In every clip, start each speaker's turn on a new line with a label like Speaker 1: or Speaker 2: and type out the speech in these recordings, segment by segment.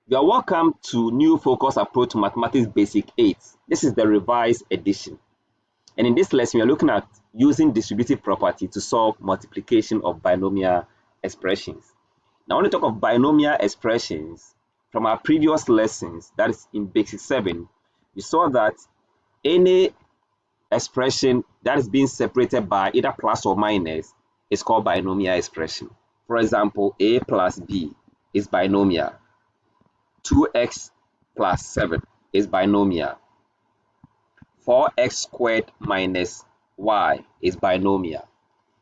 Speaker 1: You are welcome to New Focus Approach to Mathematics Basic 8. This is the revised edition. And in this lesson, we are looking at using distributive property to solve multiplication of binomial expressions. Now, when we talk of binomial expressions, from our previous lessons, that is in Basic 7, we saw that any expression that is being separated by either plus or minus is called binomial expression. For example, a plus b is binomial. 2x plus 7 is binomial. 4x squared minus y is binomial.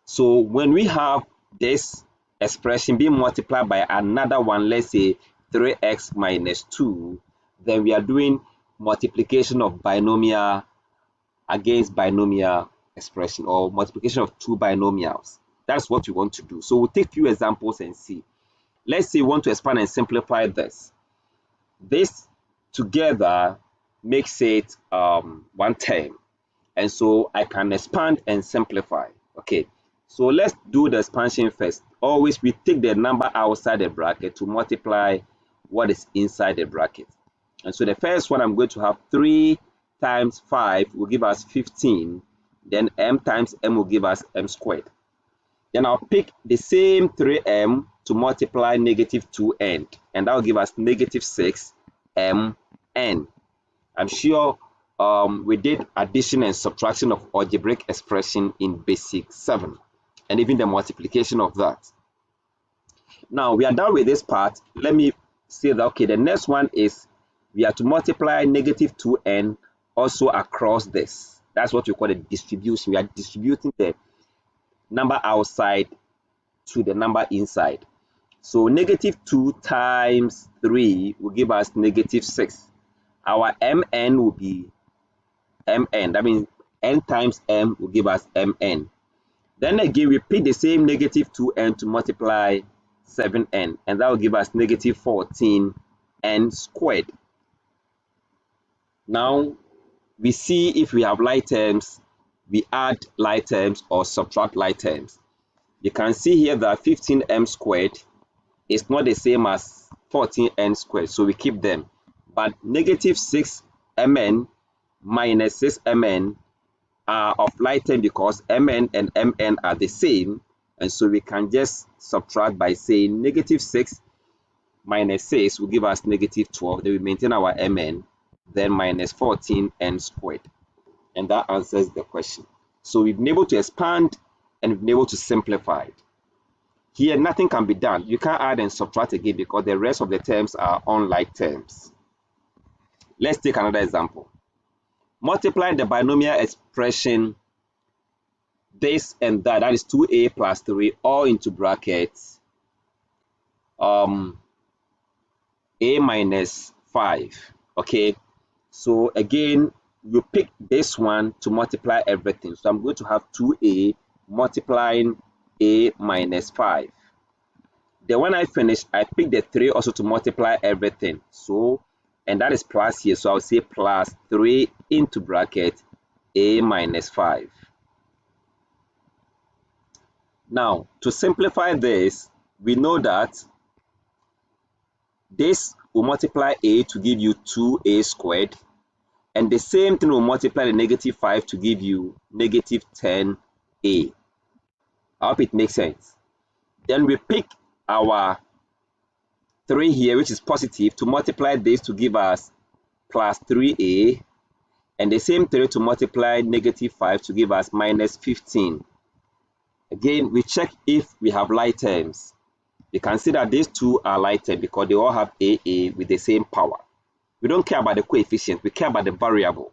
Speaker 1: So when we have this expression being multiplied by another one, let's say 3x minus 2, then we are doing multiplication of binomial against binomial expression, or multiplication of two binomials. That's what we want to do. So we'll take a few examples and see. Let's say we want to expand and simplify this. This together makes it one term, and so I can expand and simplify. Okay, so let's do the expansion first. Always we take the number outside the bracket to multiply what is inside the bracket. And so the first one, I'm going to have 3 times 5 will give us 15. Then m times m will give us m squared. Then I'll pick the same 3m to multiply negative 2n, and that will give us negative 6mn. I'm sure we did addition and subtraction of algebraic expression in Basic 7, and even the multiplication of that. Now we are done with this part. Let me say that, okay, the next one is we have to multiply negative 2n also across this. That's what we call a distribution. We are distributing the number outside to the number inside. So negative 2 times 3 will give us negative 6. Our mn will be mn. That means n times m will give us mn. Then again, we pick the same negative 2n to multiply 7n, and that will give us negative 14n squared. Now, we see if we have like terms, we add like terms or subtract like terms. You can see here that 15m squared is not the same as 14n squared, so we keep them. But negative 6mn minus 6mn are of like term because mn and mn are the same, and so we can just subtract by saying negative 6 minus 6 will give us negative 12. Then we maintain our mn, then minus 14n squared. And that answers the question. So we've been able to expand and we've been able to simplify it. Here, nothing can be done. You can't add and subtract again because the rest of the terms are unlike terms. Let's take another example. Multiply the binomial expression this and that, that is 2a plus 3, all into brackets a minus 5. Okay, so again, you pick this one to multiply everything. So I'm going to have 2a multiplying a minus 5. Then when I finish, I pick the 3 also to multiply everything. So, and that is plus here. So I'll say plus 3 into bracket a minus 5. Now, to simplify this, we know that this will multiply a to give you 2a squared. And the same thing will multiply the negative 5 to give you negative 10a. I hope it makes sense. Then we pick our 3 here, which is positive, to multiply this to give us plus 3a. And the same 3 to multiply negative 5 to give us minus 15. Again, we check if we have like terms. You can see that these two are like terms because they all have a with the same power. We don't care about the coefficient, we care about the variable.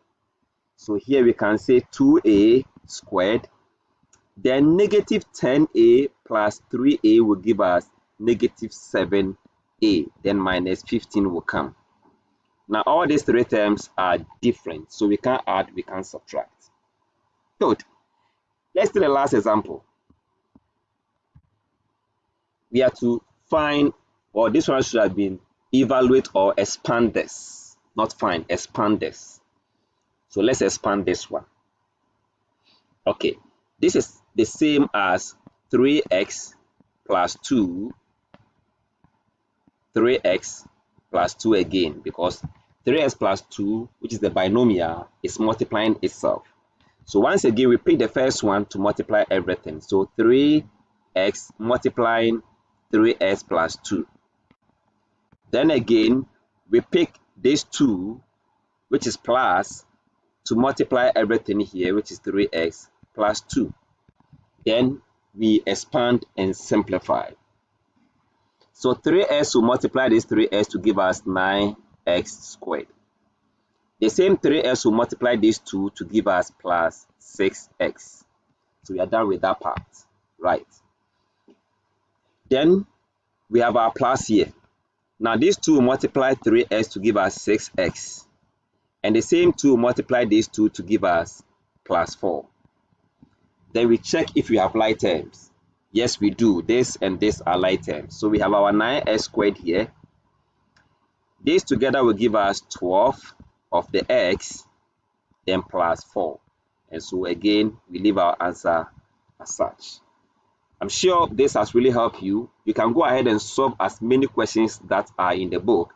Speaker 1: So here we can say 2a squared, then negative 10a plus 3a will give us negative 7a, then minus 15 will come. Now all these three terms are different, so we can't add, we can't subtract. Good. Let's do the last example. We have to find, or this one should have been evaluate or expand this. Not find, expand this. So let's expand this one. Okay, this is the same as 3x plus 2, 3x plus 2 again, because 3x plus 2, which is the binomial, is multiplying itself. So once again, we pick the first one to multiply everything. So 3x multiplying 3x plus 2. Then again, we pick this 2, which is plus, to multiply everything here, which is 3x plus 2. Then we expand and simplify. So 3x will multiply this 3x to give us 9x squared. The same 3x will multiply these 2 to give us plus 6x. So we are done with that part, right? Then we have our plus here. Now these 2 will multiply 3x to give us 6x. And the same 2 will multiply these 2 to give us plus 4. Then we check if we have like terms. Yes, we do. This and this are like terms. So we have our 9x squared here. These together will give us 12 of the x, then plus 4. And so again, we leave our answer as such. I'm sure this has really helped you. You can go ahead and solve as many questions that are in the book.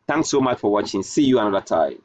Speaker 1: Thanks so much for watching. See you another time.